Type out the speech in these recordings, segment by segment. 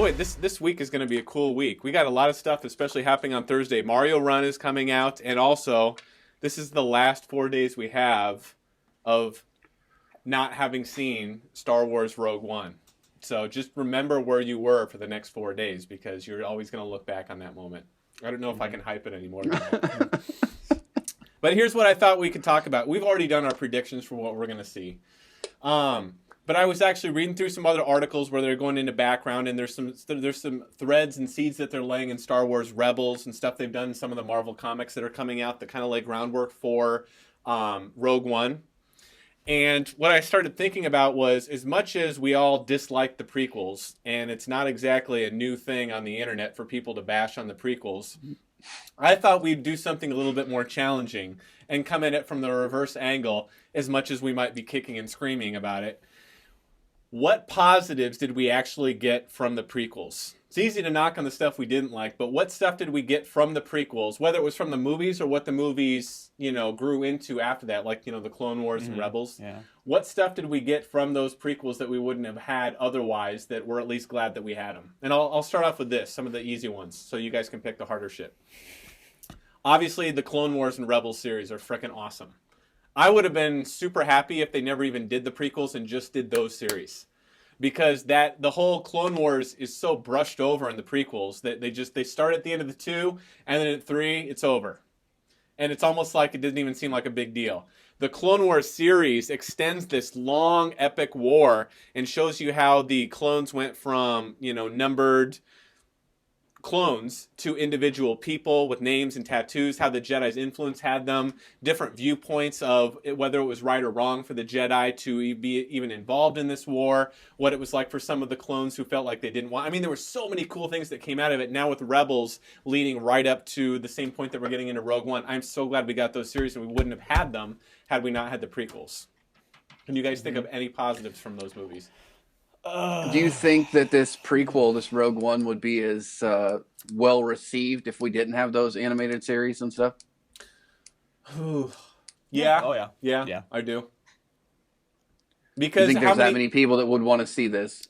boy, this week is going to be a cool week. We got a lot of stuff, especially happening on Thursday. Mario Run is coming out, and also, this is the last 4 days we have of not having seen Star Wars Rogue One. So just remember where you were for the next 4 days, because you're always going to look back on that moment. I don't know if I can hype it anymore. But here's what I thought we could talk about. We've already done our predictions for what we're going to see. But I was actually reading through some other articles where they're going into background, and there's some threads and seeds that they're laying in Star Wars Rebels and stuff they've done in some of the Marvel comics that are coming out that kind of lay groundwork for Rogue One. And what I started thinking about was, as much as we all dislike the prequels, and it's not exactly a new thing on the internet for people to bash on the prequels, I thought we'd do something a little bit more challenging and come at it from the reverse angle, as much as we might be kicking and screaming about it. What positives did we actually get from the prequels? It's easy to knock on the stuff we didn't like, but what stuff did we get from the prequels, whether it was from the movies or what the movies, grew into after that, like, the Clone Wars and Rebels? Yeah. What stuff did we get from those prequels that we wouldn't have had otherwise, that we're at least glad that we had them? And I'll start off with this, some of the easy ones, so you guys can pick the harder shit. Obviously, the Clone Wars and Rebels series are freaking awesome. I would have been super happy if they never even did the prequels and just did those series. Because the whole Clone Wars is so brushed over in the prequels that they start at the end of the 2, and then at 3, it's over. And it's almost like it didn't even seem like a big deal. The Clone Wars series extends this long, epic war and shows you how the clones went from, numbered clones to individual people with names and tattoos, how the Jedi's influence had them, different viewpoints of whether it was right or wrong for the Jedi to be even involved in this war, what it was like for some of the clones who felt like they didn't want. I mean, there were so many cool things that came out of it. Now with Rebels leading right up to the same point that we're getting into Rogue One, I'm so glad we got those series, and we wouldn't have had them had we not had the prequels. Can you guys think of any positives from those movies? Do you think that this prequel, this Rogue One, would be as well received if we didn't have those animated series and stuff? Yeah. Oh, yeah. Yeah, I do. Do Because you think there's that many people that would want to see this?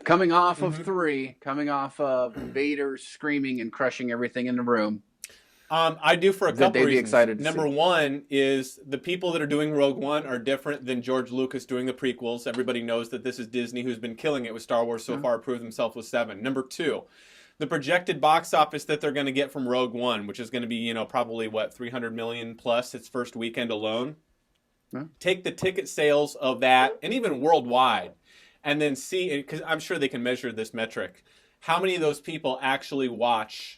Coming off of 3, coming off of Vader screaming and crushing everything in the room. I do, for a couple they'd be reasons. excited to Number see. one is the people that are doing Rogue One are different than George Lucas doing the prequels. Everybody knows that this is Disney, who's been killing it with Star Wars so far, proved themselves with 7. Number 2, the projected box office that they're going to get from Rogue One, which is going to be, probably, $300 million plus its first weekend alone. Take the ticket sales of that, and even worldwide, and then see, because I'm sure they can measure this metric, how many of those people actually watch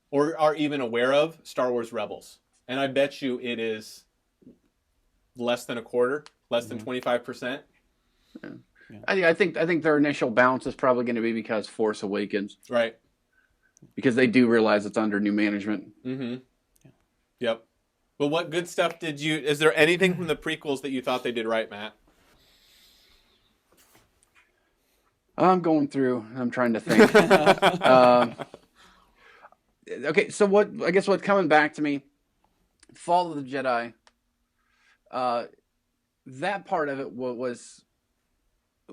or are even aware of Star Wars Rebels. And I bet you it is less than a quarter, less than 25%. Yeah. I think their initial bounce is probably going to be because Force Awakens. Right. Because they do realize it's under new management. Mm-hmm. Yep. But what good stuff is there anything from the prequels that you thought they did right, Matt? I'm going through. I'm trying to think. Okay, so what's coming back to me, Fall of the Jedi, that part of it was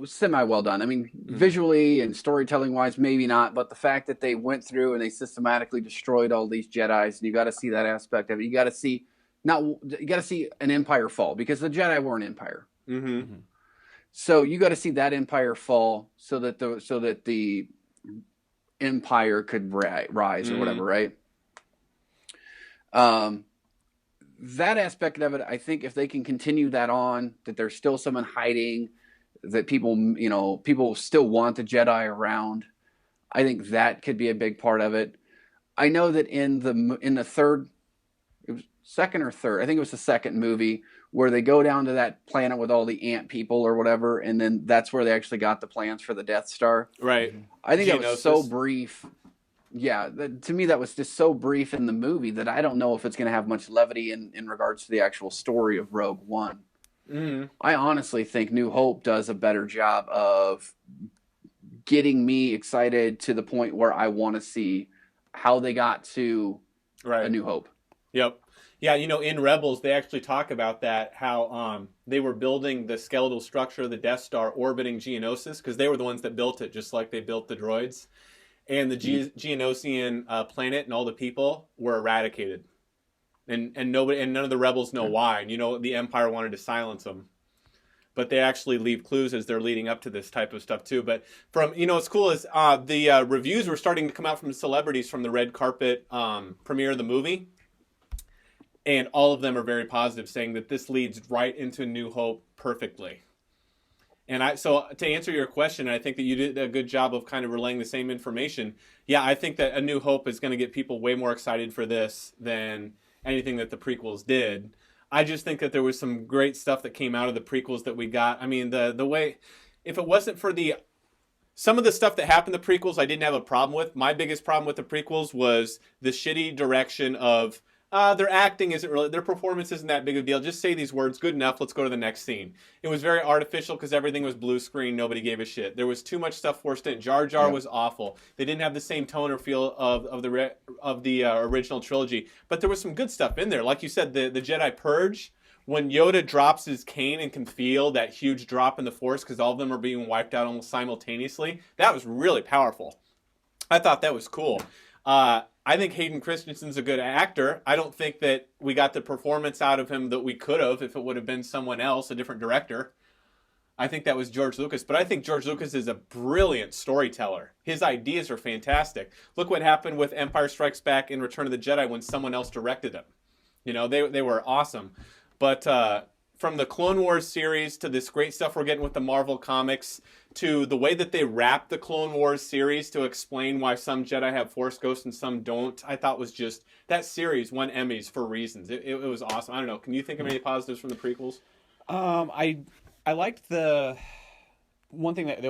semi well done. I mean, visually and storytelling wise, maybe not, but the fact that they went through and they systematically destroyed all these Jedis, and you got to see that aspect of it. You got to see an empire fall, because the Jedi were an empire. Mm-hmm. So you got to see that empire fall so that the empire could rise or whatever, right? That aspect of it, I think if they can continue that on, that there's still someone hiding, that people still want the Jedi around, I think that could be a big part of it. I know that in the third, it was second or third, I think it was the second movie, where they go down to that planet with all the ant people or whatever, and then that's where they actually got the plans for the Death Star. Right. I think that was so brief. Yeah, to me that was just so brief in the movie that I don't know if it's going to have much levity in regards to the actual story of Rogue One. Mm-hmm. I honestly think New Hope does a better job of getting me excited to the point where I want to see how they got to A New Hope. Yep. Yeah, in Rebels, they actually talk about that, how they were building the skeletal structure of the Death Star orbiting Geonosis, because they were the ones that built it, just like they built the droids. and the Geonosian planet and all the people were eradicated, and nobody and none of the rebels know why. And the Empire wanted to silence them, but they actually leave clues as they're leading up to this type of stuff too. But from what's cool is the reviews were starting to come out from celebrities from the red carpet premiere of the movie, and all of them are very positive, saying that this leads right into New Hope perfectly. And so to answer your question, I think that you did a good job of kind of relaying the same information. Yeah, I think that A New Hope is going to get people way more excited for this than anything that the prequels did. I just think that there was some great stuff that came out of the prequels that we got. I mean, the way, if it wasn't for some of the stuff that happened in the prequels, I didn't have a problem with. My biggest problem with the prequels was the shitty direction of their acting isn't really, their performance isn't that big of a deal. Just say these words, good enough, let's go to the next scene. It was very artificial because everything was blue screen, nobody gave a shit. There was too much stuff forced in. Jar Jar was awful. They didn't have the same tone or feel of the original trilogy. But there was some good stuff in there. Like you said, the Jedi Purge, when Yoda drops his cane and can feel that huge drop in the Force because all of them are being wiped out almost simultaneously, that was really powerful. I thought that was cool. I think Hayden Christensen's a good actor. I don't think that we got the performance out of him that we could have if it would have been someone else, a different director. I think that was George Lucas. But I think George Lucas is a brilliant storyteller. His ideas are fantastic. Look what happened with Empire Strikes Back and Return of the Jedi when someone else directed them. They were awesome. But from the Clone Wars series to this great stuff we're getting with the Marvel Comics to the way that they wrap the Clone Wars series to explain why some Jedi have Force ghosts and some don't, I thought was just, that series won Emmys for reasons. It was awesome. I don't know. Can you think of any positives from the prequels? I liked the one thing that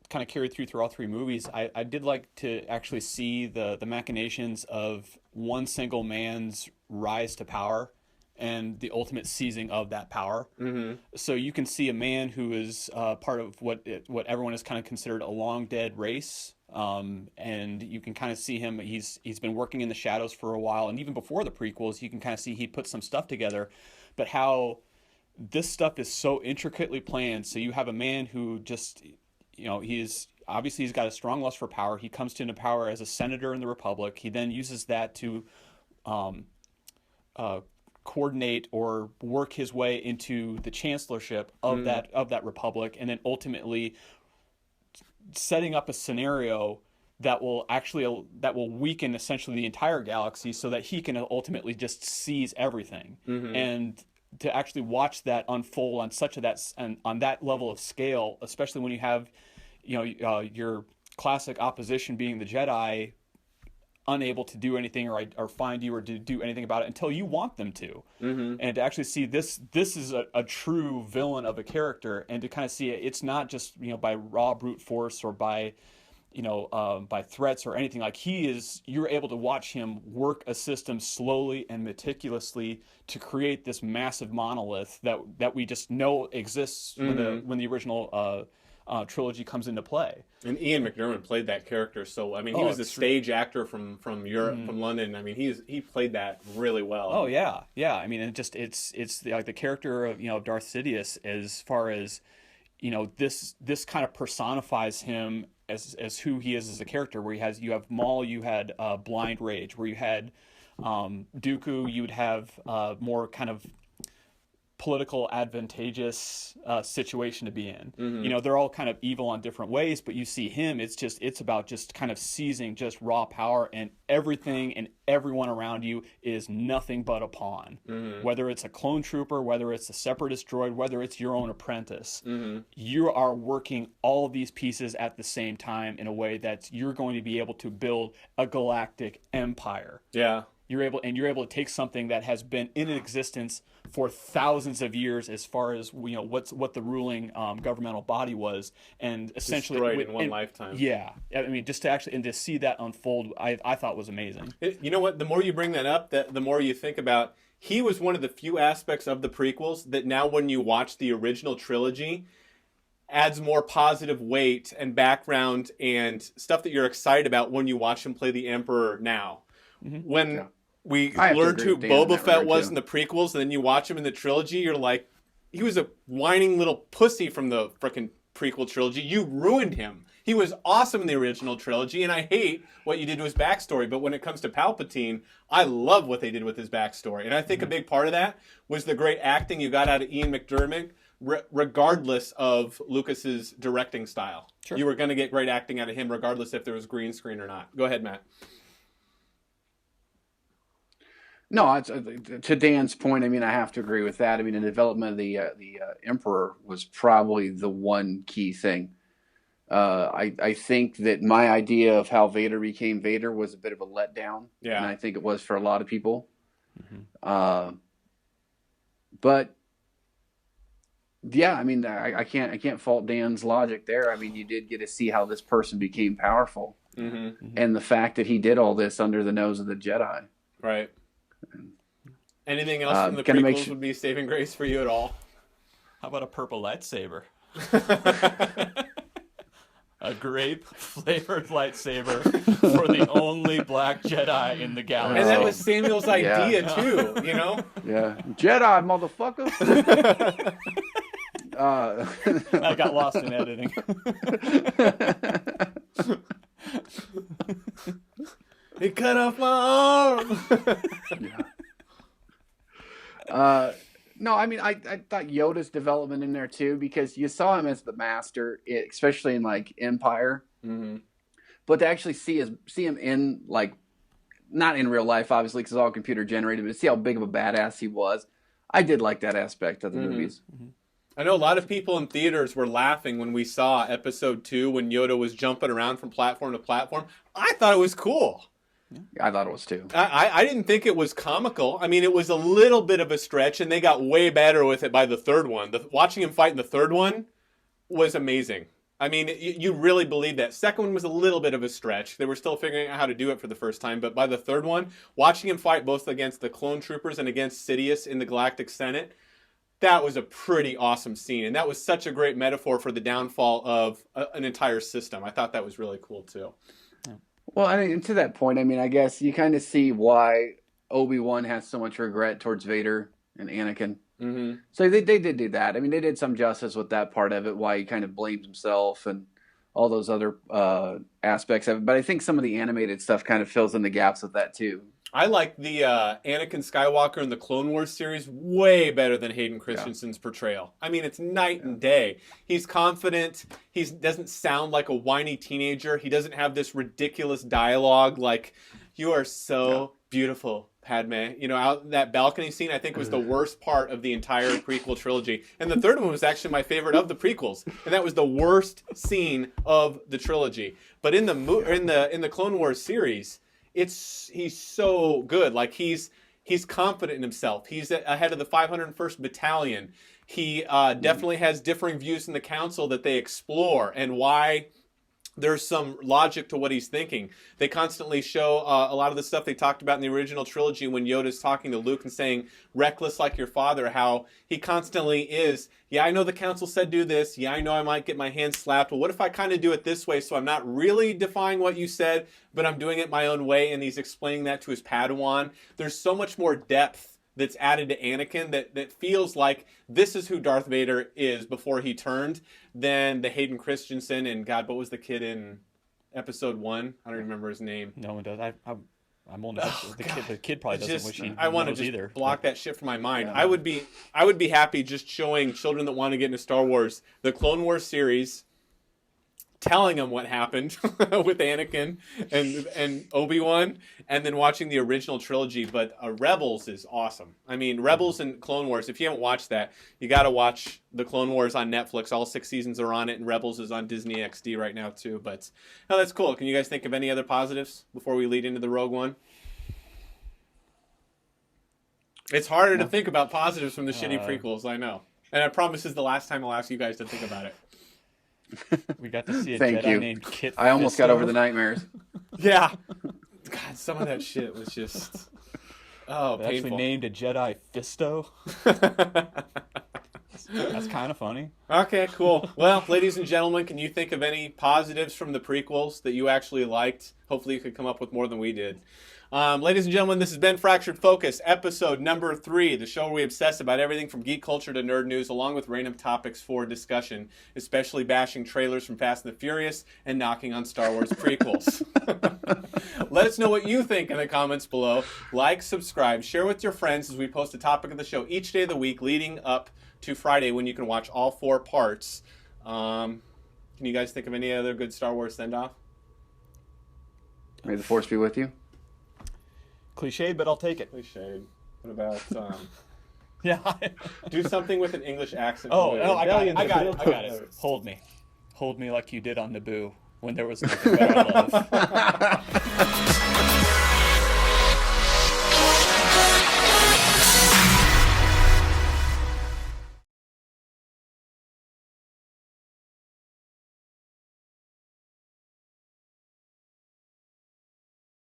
kind of carried through all three movies. I did like to actually see the machinations of one single man's rise to power and the ultimate seizing of that power. Mm-hmm. So you can see a man who is part of what everyone has kind of considered a long dead race, and you can kind of see him. He's been working in the shadows for a while, and even before the prequels, you can kind of see he put some stuff together. But how this stuff is so intricately planned. So you have a man who just, he's got a strong lust for power. He comes into power as a senator in the Republic. He then uses that to coordinate or work his way into the chancellorship of that republic, and then ultimately setting up a scenario that will weaken essentially the entire galaxy so that he can ultimately just seize everything. Mm-hmm. And to actually watch that unfold on that level of scale, especially when you have your classic opposition being the Jedi, unable to do anything or find you or to do anything about it until you want them to. Mm-hmm. And to actually see this is a true villain of a character, and to kind of see it's not just by raw brute force or by by threats or anything. Like you're able to watch him work a system slowly and meticulously to create this massive monolith that we just know exists when the original trilogy comes into play. And Ian McDiarmid played that character, so I mean he was a stage actor from Europe, from London. I mean he played that really well. Oh yeah. I mean it's like the character of Darth Sidious, as far as this kind of personifies him as who he is as a character. Where you have Maul, you had blind rage. Where you had Dooku, you would have more kind of political advantageous situation to be in. Mm-hmm. They're all kind of evil on different ways, but you see him, it's about just kind of seizing just raw power, and everything and everyone around you is nothing but a pawn. Mm-hmm. Whether it's a clone trooper, whether it's a separatist droid, whether it's your own apprentice, you are working all of these pieces at the same time in a way that you're going to be able to build a galactic empire. Yeah. You're able to take something that has been in existence for thousands of years, as far as what the ruling governmental body was, and essentially destroyed in one lifetime. Yeah, I mean, just to see that unfold, I thought was amazing. You know what? The more you bring that up, the more you think about. He was one of the few aspects of the prequels that now, when you watch the original trilogy, adds more positive weight and background and stuff that you're excited about when you watch him play the Emperor now. Mm-hmm. When we learned who Boba Fett was in the prequels, and then you watch him in the trilogy, you're like, he was a whining little pussy from the frickin' prequel trilogy. You ruined him. He was awesome in the original trilogy, and I hate what you did to his backstory. But when it comes to Palpatine, I love what they did with his backstory. And I think a big part of that was the great acting you got out of Ian McDiarmid, regardless of Lucas's directing style. Sure. You were going to get great acting out of him, regardless if there was green screen or not. Go ahead, Matt. No, to Dan's point, I mean, I have to agree with that. I mean, the development of the Emperor was probably the one key thing. I think that my idea of how Vader became Vader was a bit of a letdown. Yeah. And I think it was for a lot of people. But yeah, I mean, I can't fault Dan's logic there. I mean, you did get to see how this person became powerful, and the fact that he did all this under the nose of the Jedi. Right. Anything else from the Gonna prequels would be saving grace for you at all? How about a purple lightsaber? A grape-flavored lightsaber for the only black Jedi in the galaxy. And that was Samuel's idea, too, you know? Yeah. Jedi, motherfucker! I got lost in editing. He cut off my arm! No, I mean, I thought Yoda's development in there too, because you saw him as the master, especially in like Empire. But to actually see him in like, not in real life, obviously, because it's all computer generated, but to see how big of a badass he was, I did like that aspect of the movies. I know a lot of people in theaters were laughing when we saw Episode 2 when Yoda was jumping around from platform to platform. I thought it was cool. I thought it was too. I didn't think it was comical. I mean, it was a little bit of a stretch, and they got way better with it by the third one. Watching him fight in the third one was amazing. I mean, you really believe that. Second one was a little bit of a stretch. They were still figuring out how to do it for the first time, but by the third one, watching him fight both against the clone troopers and against Sidious in the Galactic Senate, that was a pretty awesome scene, and that was such a great metaphor for the downfall of an entire system. I thought that was really cool, too. Well, I mean, to that point, I mean, I guess you kind of see why Obi-Wan has so much regret towards Vader and Anakin. So they did do that. I mean, they did some justice with that part of it, why he kind of blames himself and all those other aspects of it. But I think some of the animated stuff kind of fills in the gaps with that, too. I like the Anakin Skywalker in the Clone Wars series way better than Hayden Christensen's portrayal. I mean, it's night and day. He's confident. He doesn't sound like a whiny teenager. He doesn't have this ridiculous dialogue like, "You are so beautiful, Padme." You know, out that balcony scene, I think, was the worst part of the entire prequel trilogy. And the third one was actually my favorite of the prequels, and that was the worst scene of the trilogy. But in the Clone Wars series, he's so good. Like he's confident in himself. He's ahead of the 501st Battalion. He definitely has differing views in the council that they explore, and why there's some logic to what he's thinking. They constantly show a lot of the stuff they talked about in the original trilogy when Yoda's talking to Luke and saying, "Reckless like your father," how he constantly is, "Yeah, I know the council said do this. Yeah, I know I might get my hand slapped. Well, what if I kind of do it this way, so I'm not really defying what you said, but I'm doing it my own way?" And he's explaining that to his Padawan. There's so much more depth that's added to Anakin that feels like this is who Darth Vader is before he turned, than the Hayden Christensen and, God, what was the kid in Episode 1? I don't remember his name. No one does. I'm old enough. The kid probably doesn't wish he I want to knows just either. block that shit from my mind. Yeah. I would be happy just showing children that want to get into Star Wars the Clone Wars series, telling them what happened with Anakin and Obi-Wan, and then watching the original trilogy. But Rebels is awesome. I mean, Rebels and Clone Wars, if you haven't watched that, you got to watch the Clone Wars on Netflix. All 6 seasons are on it, and Rebels is on Disney XD right now, too. But, no, that's cool. Can you guys think of any other positives before we lead into the Rogue One? It's harder to think about positives from the shitty prequels, I know. And I promise this is the last time I'll ask you guys to think about it. We got to see a Thank Jedi you. named Kit I almost got Fisto. over the nightmares. Yeah. God, some of that shit was just... Oh, They actually painful. named a Jedi Fisto. That's kind of funny. Okay, cool. Well, ladies and gentlemen, can you think of any positives from the prequels that you actually liked? Hopefully you could come up with more than we did. Ladies and gentlemen, this has been Fractured Focus, episode number 3, the show where we obsess about everything from geek culture to nerd news, along with random topics for discussion, especially bashing trailers from Fast and the Furious and knocking on Star Wars prequels. Let us know what you think in the comments below. Like, subscribe, share with your friends as we post a topic of the show each day of the week leading up to Friday when you can watch all 4 parts. Can you guys think of any other good Star Wars send-off? May the force be with you. Cliched, but I'll take it. Cliched. What about Yeah. do something with an English accent? I got it. Hold me like you did on Naboo when there was nothing but our love.